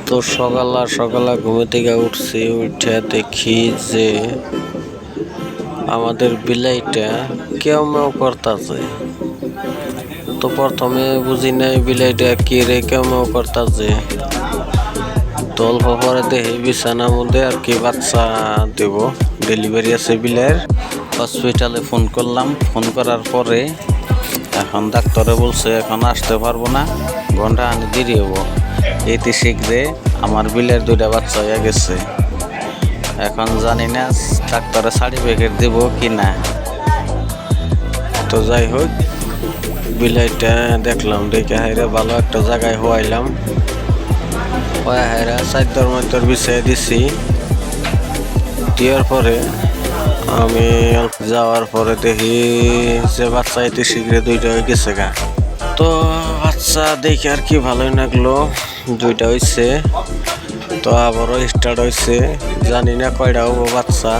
তো সকালে ঘুমে থেকে উঠছি, উঠে দেখি যে আমাদের বিলাইটা কেউ করতেছে। তো প্রথমে বুঝি নাই বিলাইটা কি রে কেউ করতেছে। তো অল্প পরে দেখি বিছানার মধ্যে আর কি বাচ্চা দেব, ডেলিভারি আছে বিলাইয়ের। হসপিটালে ফোন করলাম, ফোন করার পরে এখন ডাক্তারে বলছে এখন আসতে পারবো না, ঘন্টা আনি দেরি হবো। এতে শীঘ্রে আমার বিলাইয়ের 2টা বাচ্চা হয়ে গেছে। এখন জানি না ডাক্তারে সার্টিফিকেট দেব কি না। তো যাই হোক, বিলাইটা দেখলাম, দেখে হাইরে ভালো একটা জায়গায় হওয়াইলাম। হাইরা চাদর মধ্যে বিছিয়ে দিছি। দেওয়ার পরে আমি যাওয়ার পরে দেখি যে বাচ্চা এতে শীঘ্রে 2টা হয়ে গেছে গা। তো বাচ্চা দেখে আর কি ভালোই লাগলো, 2টা হয়েছে। তো আবারও স্টার্ট হয়েছে, জানি না কয়টা হবো বাচ্চা।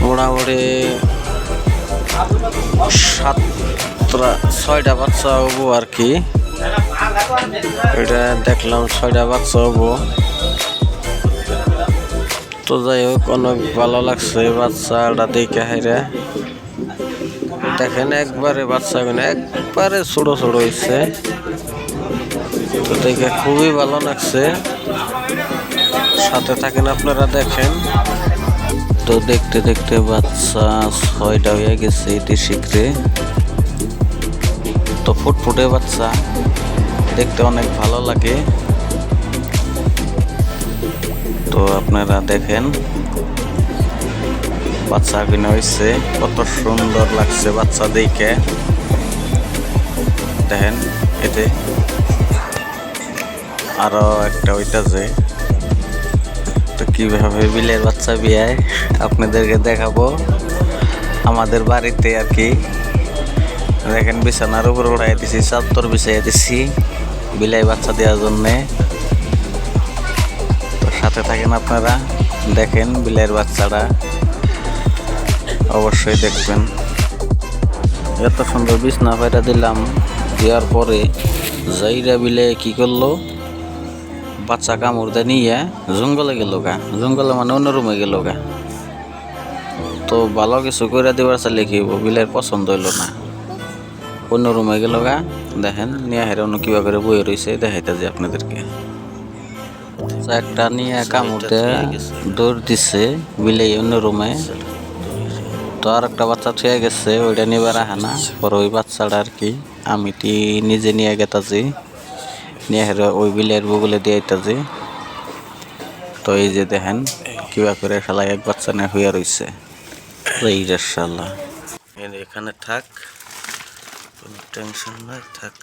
মোটামুটি 6টা বাচ্চা হবো আর কি। এটা দেখলাম 6টা বাচ্চা হবো। তো যাই হোক, অনেক ভালো লাগছে বাচ্চাটা দেখে। হাইরে দেখেন একবারে বাচ্চাগুলো একবারে ছোট ছোট হয়েছে। তো দেখে খুবই ভালো লাগছে, সাথে থাকেন আপনারা দেখেন। তো দেখতে দেখতে বাচ্চা 6টা হয়ে গেছে এটি শীঘ্রে। তো ফুটফুটে বাচ্চা দেখতে অনেক ভালো লাগে। তো আপনারা দেখেন বাচ্চা কিনে হয়েছে, কত সুন্দর লাগছে বাচ্চা দেখে। দেখেন এতে আরো একটা হইতাছে। তো কিভাবে বিলের বাচ্চা বিয়ায় আপনাদেরকে দেখাবো আমাদের বাড়িতে আর কি। দেখেন বিছানার উপর উড়াই দিছি, চাদর বিছাই দিছি বিলাই বাচ্চা দেওয়ার জন্যে। তো সাথে থাকেন আপনারা দেখেন বিলের বাচ্চাটা, অবশ্যই দেখবেন। এত সুন্দর বিছনা পায়রা দিলাম, দেওয়ার পরে জাইরা বিলে কি করলো, বাচ্চা কামড় দিয়ে নিয়ে জঙ্গলে গেল গা। জঙ্গলে মানে অন্য রুমে গেল গা। তো ভালো কিছু করে দেওয়ার চাইলে কি হইব, বিলের পছন্দ হইল না, অন্য রুমে গেল গা। দেখেন নিয়ে হেরে অন্য কিবা করে বয়ে রয়েছে, দেখাইতে যে আপনাদেরকে। একটা নিয়ে কামড় দিয়ে দৌড় দিছে বিলে অন্য রুমে। তো আর একটা বাচ্চা ছুঁয়ে গেছে, ওইটা নিয়ে রাখে না। পরে ওই বাচ্চাটা আর কি আমি নিজে নিয়ে গেতাছি, নিয়ে হেরে ওই বিলের বগুলে দিয়ে আইতাছি। তো এই যে দেখেন কিবা করে শালা এক বাচ্চা নিয়ে হইয়া রয়েছে। এই রে শালা, এখানে থাক, কোনো টেনশন নাই, থাক।